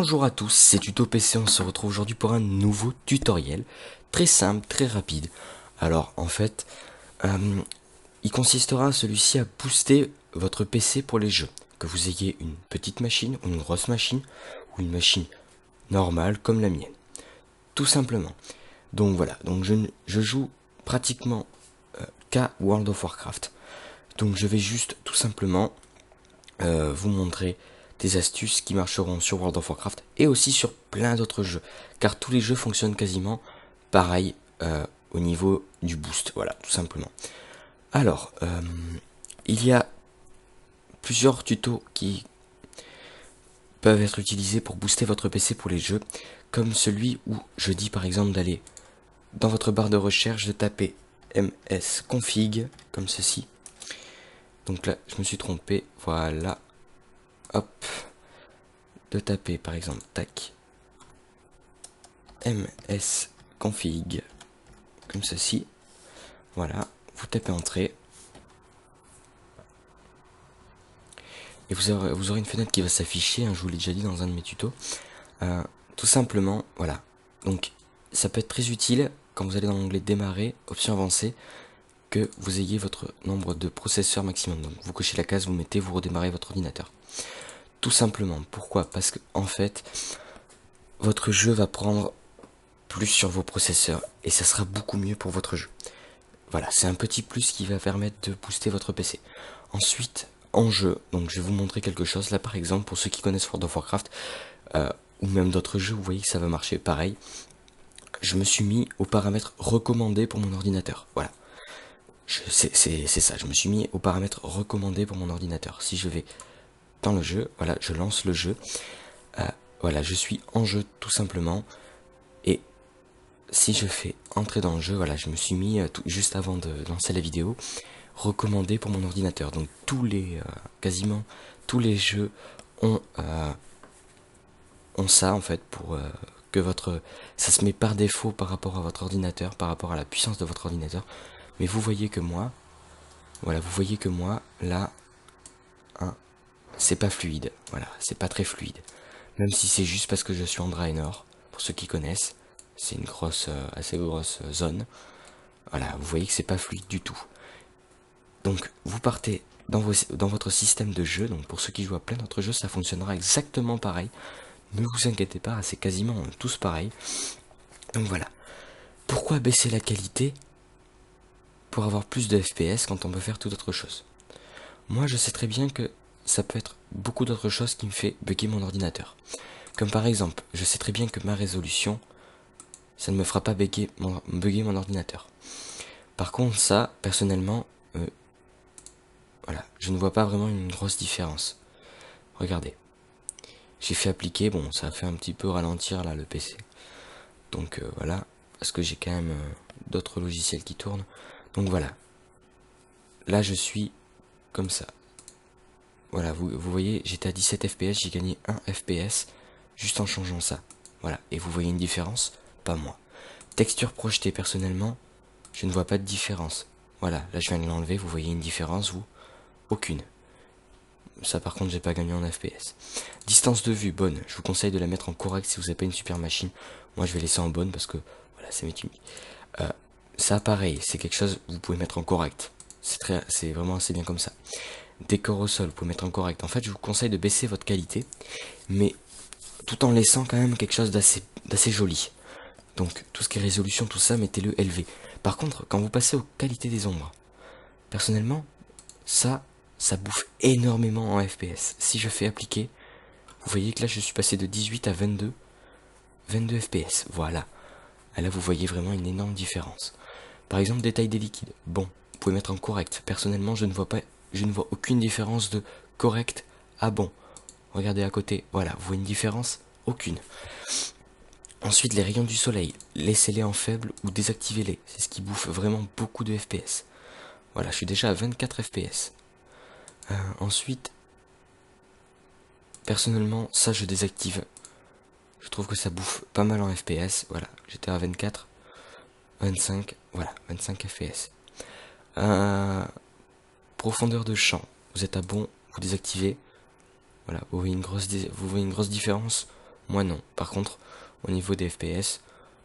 Bonjour à tous, c'est Tuto PC, on se retrouve aujourd'hui pour un nouveau tutoriel, très simple, très rapide. Alors en fait, il consistera celui-ci à booster votre PC pour les jeux. Que vous ayez une petite machine, ou une grosse machine, ou une machine normale comme la mienne. Tout simplement. Donc voilà, donc je joue pratiquement qu'à World of Warcraft. Donc je vais juste tout simplement vous montrer des astuces qui marcheront sur World of Warcraft et aussi sur plein d'autres jeux, car tous les jeux fonctionnent quasiment pareil au niveau du boost, voilà, tout simplement. Alors, il y a plusieurs tutos qui peuvent être utilisés pour booster votre PC pour les jeux, comme celui où je dis par exemple d'aller dans votre barre de recherche, de taper msconfig, comme ceci. Donc là, je me suis trompé, voilà, hop, de taper par exemple, tac, msconfig, comme ceci, voilà, vous tapez entrée, et vous aurez une fenêtre qui va s'afficher, hein, je vous l'ai déjà dit dans un de mes tutos, tout simplement, voilà, donc ça peut être très utile quand vous allez dans l'onglet démarrer, option avancée, que vous ayez votre nombre de processeurs maximum, donc vous cochez la case, vous mettez, vous redémarrez votre ordinateur. Tout simplement, pourquoi? Parce que en fait, votre jeu va prendre plus sur vos processeurs et ça sera beaucoup mieux pour votre jeu. Voilà, c'est un petit plus qui va permettre de booster votre PC. Ensuite, en jeu, donc je vais vous montrer quelque chose. Là par exemple, pour ceux qui connaissent World of Warcraft, ou même d'autres jeux, vous voyez que ça va marcher pareil. Je me suis mis aux paramètres recommandés pour mon ordinateur. Voilà, c'est ça, je me suis mis aux paramètres recommandés pour mon ordinateur. Si je vais dans le jeu, voilà, je lance le jeu. Voilà, je suis en jeu tout simplement. Et si je fais entrer dans le jeu, voilà, je me suis mis juste avant de lancer la vidéo, recommandé pour mon ordinateur. Donc quasiment tous les jeux ont ça en fait pour que ça se met par défaut par rapport à votre ordinateur, par rapport à la puissance de votre ordinateur. Mais vous voyez que moi, voilà, vous voyez que moi là, hein, c'est pas fluide. Voilà, c'est pas très fluide. Même si c'est juste parce que je suis en Draenor, pour ceux qui connaissent, c'est une assez grosse zone. Voilà, vous voyez que c'est pas fluide du tout. Donc vous partez dans votre système de jeu, donc pour ceux qui jouent à plein d'autres jeux, ça fonctionnera exactement pareil. Ne vous inquiétez pas, c'est quasiment tous pareil. Donc voilà. Pourquoi baisser la qualité pour avoir plus de FPS quand on peut faire toute autre chose? Moi je sais très bien que ça peut être beaucoup d'autres choses qui me fait bugger mon ordinateur. Comme par exemple, je sais très bien que ma résolution, ça ne me fera pas bugger mon ordinateur. Par contre ça, personnellement, voilà, je ne vois pas vraiment une grosse différence. Regardez. J'ai fait appliquer, bon, ça a fait un petit peu ralentir là le PC. Donc voilà, parce que j'ai quand même d'autres logiciels qui tournent. Donc voilà. Là je suis comme ça. Voilà, vous voyez, j'étais à 17 FPS, j'ai gagné 1 FPS juste en changeant ça. Voilà, et vous voyez une différence? Pas moi. Texture projetée, personnellement, je ne vois pas de différence. Voilà, là je viens de l'enlever, vous voyez une différence, vous? Aucune. Ça par contre j'ai pas gagné en FPS. Distance de vue, bonne. Je vous conseille de la mettre en correct si vous n'avez pas une super machine. Moi je vais laisser en bonne parce que voilà, c'est mes timides. Ça pareil, c'est quelque chose que vous pouvez mettre en correct. C'est vraiment assez bien comme ça. Décor au sol, vous pouvez mettre en correct. En fait je vous conseille de baisser votre qualité, mais tout en laissant quand même quelque chose d'assez joli. Donc tout ce qui est résolution, tout ça, mettez-le élevé. Par contre, quand vous passez aux qualités des ombres, personnellement, ça bouffe énormément en FPS. Si je fais appliquer, vous voyez que là je suis passé de 18 à 22 FPS, voilà. Là vous voyez vraiment une énorme différence. Par exemple, détail des liquides, bon, vous pouvez mettre en correct. Personnellement, je ne vois aucune différence de correct à bon. Regardez à côté, voilà, vous voyez une différence? Aucune. Ensuite, les rayons du soleil, laissez-les en faible ou désactivez-les. C'est ce qui bouffe vraiment beaucoup de FPS. Voilà, je suis déjà à 24 FPS. Ensuite, personnellement, ça je désactive. Je trouve que ça bouffe pas mal en FPS. Voilà, j'étais à 24, 25, voilà, 25 FPS. Profondeur de champ, vous êtes à bon, vous désactivez. Voilà, vous voyez une grosse différence? moi non. Par contre, au niveau des FPS,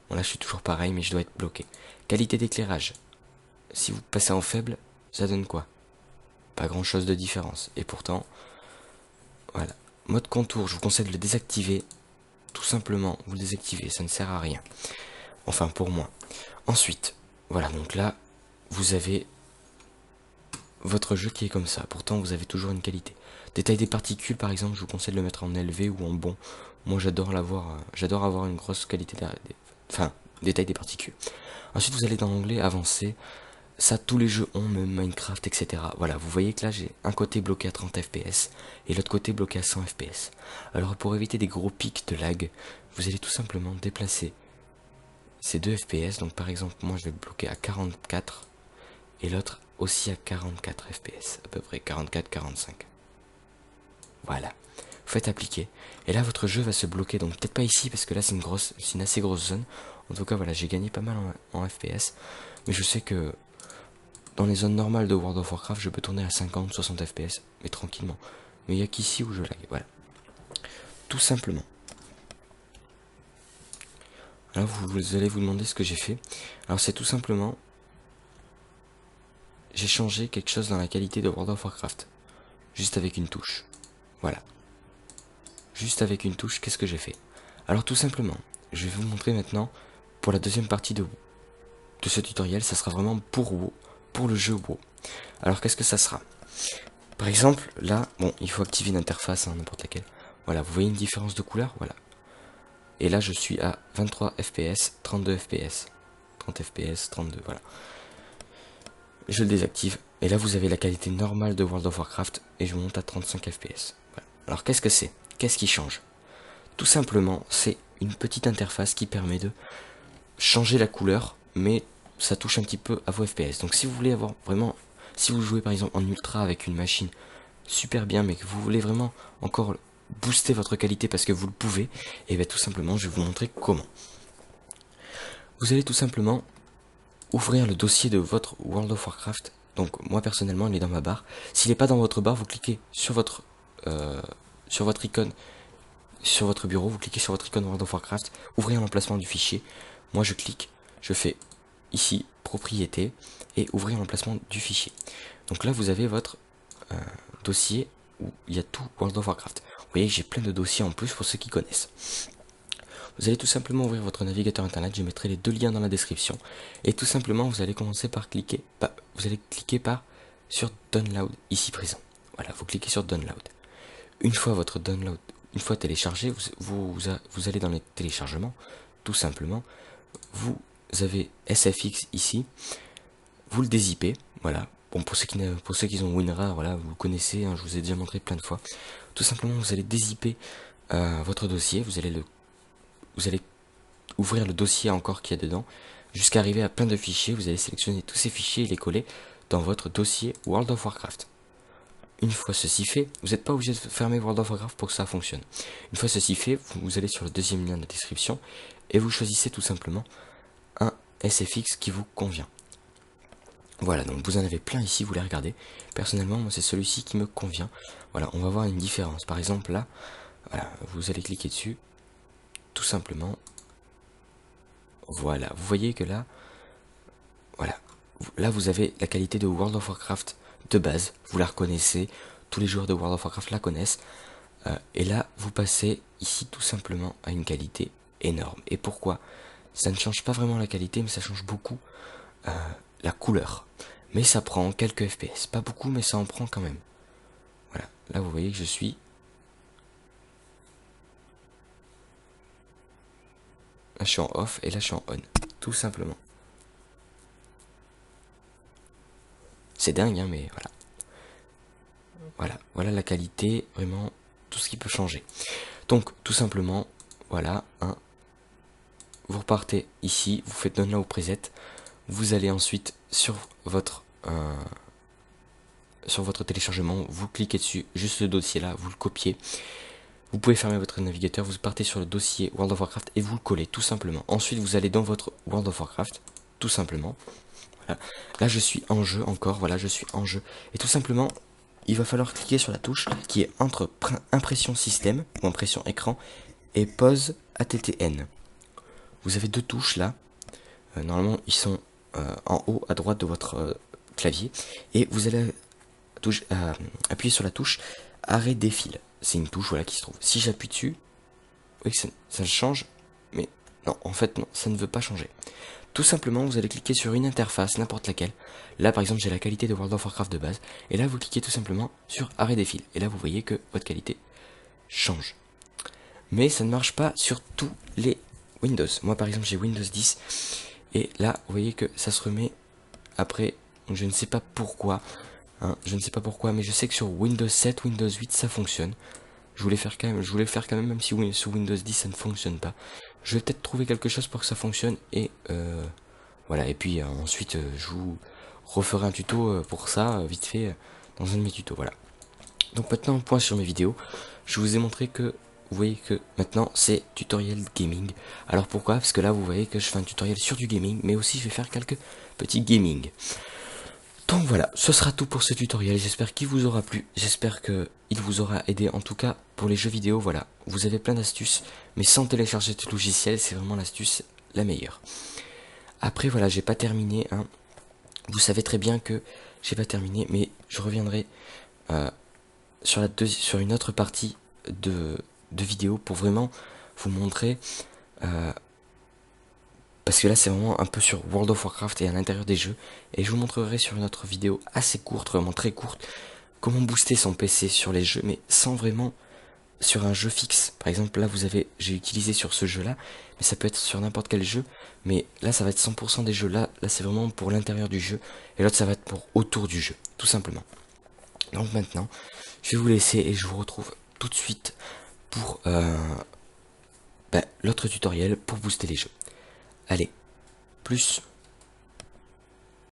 bon là je suis toujours pareil, mais je dois être bloqué. Qualité d'éclairage. Si vous passez en faible, ça donne quoi? Pas grand chose de différence. Et pourtant, voilà. Mode contour, je vous conseille de le désactiver. Tout simplement, vous le désactivez, ça ne sert à rien. Enfin, pour moi. Ensuite, voilà, donc là, vous avez votre jeu qui est comme ça. Pourtant, vous avez toujours une qualité. Détail des particules, par exemple, je vous conseille de le mettre en élevé ou en bon. Moi, j'adore avoir une grosse qualité enfin, détail des particules. Ensuite, vous allez dans l'onglet avancé. Ça, tous les jeux ont, même Minecraft, etc. Voilà, vous voyez que là, j'ai un côté bloqué à 30 fps et l'autre côté bloqué à 100 fps. Alors, pour éviter des gros pics de lag, vous allez tout simplement déplacer ces 2 fps. Donc, par exemple, moi, je vais le bloquer à 44 et l'autre aussi à 44 fps, à peu près 44-45. Voilà, vous faites appliquer et là, votre jeu va se bloquer. Donc, peut-être pas ici parce que là, c'est une assez grosse zone. En tout cas, voilà, j'ai gagné pas mal en fps, mais je sais que dans les zones normales de World of Warcraft, je peux tourner à 50-60 fps, mais tranquillement. Mais il n'y a qu'ici où je lag, voilà. Tout simplement. Alors vous allez vous demander ce que j'ai fait. Alors c'est tout simplement, j'ai changé quelque chose dans la qualité de World of Warcraft. Juste avec une touche. Voilà. Juste avec une touche, qu'est-ce que j'ai fait? Alors tout simplement, je vais vous montrer maintenant, pour la deuxième partie de ce tutoriel, ça sera vraiment pour WoW, pour le jeu WoW. Alors qu'est-ce que ça sera? Par exemple, là, bon, il faut activer une interface, hein, n'importe laquelle. Voilà, vous voyez une différence de couleur? Voilà. Et là, je suis à 23 fps, 32 fps. 30 fps, 32, voilà. Je le désactive. Et là, vous avez la qualité normale de World of Warcraft. Et je monte à 35 fps. Voilà. Alors, qu'est-ce que c'est? Qu'est-ce qui change? Tout simplement, c'est une petite interface qui permet de changer la couleur, mais ça touche un petit peu à vos fps. Donc, si vous voulez avoir vraiment... Si vous jouez par exemple en ultra avec une machine super bien, mais que vous voulez vraiment encore booster votre qualité parce que vous le pouvez, et bien tout simplement, je vais vous montrer comment. Vous allez tout simplement ouvrir le dossier de votre World of Warcraft. Donc moi personnellement, il est dans ma barre. S'il n'est pas dans votre barre, vous cliquez sur votre icône, sur votre bureau, vous cliquez sur votre icône World of Warcraft, ouvrir l'emplacement du fichier. Moi je clique, je fais ici propriété et ouvrir l'emplacement du fichier. Donc là vous avez votre dossier où il y a tout World of Warcraft. Vous voyez que j'ai plein de dossiers en plus pour ceux qui connaissent. Vous allez tout simplement ouvrir votre navigateur internet, je mettrai les deux liens dans la description. Et tout simplement, vous allez commencer par cliquer, sur Download, ici présent. Voilà, vous cliquez sur Download. Une fois votre download, une fois téléchargé, vous allez dans les téléchargements, tout simplement. Vous avez SFX ici, vous le dézippez, voilà. Bon, pour ceux qui ont WinRAR, voilà, vous le connaissez, hein, je vous ai déjà montré plein de fois. Tout simplement, vous allez dézipper votre dossier, vous allez ouvrir le dossier encore qu'il y a dedans, jusqu'à arriver à plein de fichiers. Vous allez sélectionner tous ces fichiers et les coller dans votre dossier World of Warcraft. Une fois ceci fait, vous n'êtes pas obligé de fermer World of Warcraft pour que ça fonctionne. Une fois ceci fait, vous allez sur le deuxième lien de description et vous choisissez tout simplement un SFX qui vous convient. Voilà, donc vous en avez plein ici, vous les regardez. Personnellement, moi c'est celui-ci qui me convient. Voilà, on va voir une différence. Par exemple là, voilà, vous allez cliquer dessus, tout simplement. Voilà, vous voyez que là, voilà, là vous avez la qualité de World of Warcraft de base, vous la reconnaissez, tous les joueurs de World of Warcraft la connaissent, et là vous passez ici tout simplement à une qualité énorme. Et pourquoi? Ça ne change pas vraiment la qualité, mais ça change beaucoup la couleur. Mais ça prend quelques FPS, pas beaucoup, mais ça en prend quand même. Voilà, là vous voyez que je suis... Là je suis en off et là je suis en on, tout simplement. C'est dingue, hein, mais voilà. Voilà la qualité, vraiment, tout ce qui peut changer. Donc, tout simplement, voilà, vous repartez ici, vous faites download au preset, vous allez ensuite sur votre téléchargement, vous cliquez dessus, juste ce dossier là, vous le copiez. Vous pouvez fermer votre navigateur, vous partez sur le dossier World of Warcraft et vous le collez tout simplement. Ensuite, vous allez dans votre World of Warcraft, tout simplement. Voilà. Là, je suis en jeu encore, voilà, je suis en jeu. Et tout simplement, il va falloir cliquer sur la touche qui est entre impression système ou impression écran et pause ATTN. Vous avez deux touches là. Normalement, ils sont en haut à droite de votre clavier. Et vous allez appuyer sur la touche arrêt défile. C'est une touche voilà, qui se trouve. Si j'appuie dessus, oui, ça change. Mais non, en fait, non, ça ne veut pas changer. Tout simplement, vous allez cliquer sur une interface, n'importe laquelle. Là, par exemple, j'ai la qualité de World of Warcraft de base. Et là, vous cliquez tout simplement sur arrêt défile. Et là, vous voyez que votre qualité change. Mais ça ne marche pas sur tous les Windows. Moi, par exemple, j'ai Windows 10. Et là, vous voyez que ça se remet après. Je ne sais pas pourquoi. Hein, je ne sais pas pourquoi, mais je sais que sur Windows 7, Windows 8, ça fonctionne. Je voulais le faire quand même si sur Windows 10 ça ne fonctionne pas. Je vais peut-être trouver quelque chose pour que ça fonctionne et voilà. Et puis ensuite je vous referai un tuto pour ça vite fait dans un de mes tutos. Voilà. Donc maintenant point sur mes vidéos. Je vous ai montré que vous voyez que maintenant c'est tutoriel gaming. Alors pourquoi? Parce que là vous voyez que je fais un tutoriel sur du gaming, mais aussi je vais faire quelques petits gaming. Donc voilà, ce sera tout pour ce tutoriel, j'espère qu'il vous aura plu, j'espère qu'il vous aura aidé, en tout cas pour les jeux vidéo, voilà, vous avez plein d'astuces, mais sans télécharger tout logiciel, c'est vraiment l'astuce la meilleure. Après voilà, j'ai pas terminé, hein. Vous savez très bien que j'ai pas terminé, mais je reviendrai sur une autre partie de vidéo pour vraiment vous montrer... parce que là c'est vraiment un peu sur World of Warcraft et à l'intérieur des jeux. Et je vous montrerai sur une autre vidéo assez courte, vraiment très courte, comment booster son PC sur les jeux, mais sans vraiment sur un jeu fixe. Par exemple là j'ai utilisé sur ce jeu là, mais ça peut être sur n'importe quel jeu. Mais là ça va être 100% des jeux, là c'est vraiment pour l'intérieur du jeu. Et l'autre ça va être pour autour du jeu, tout simplement. Donc maintenant, je vais vous laisser et je vous retrouve tout de suite pour l'autre tutoriel pour booster les jeux. Allez, plus.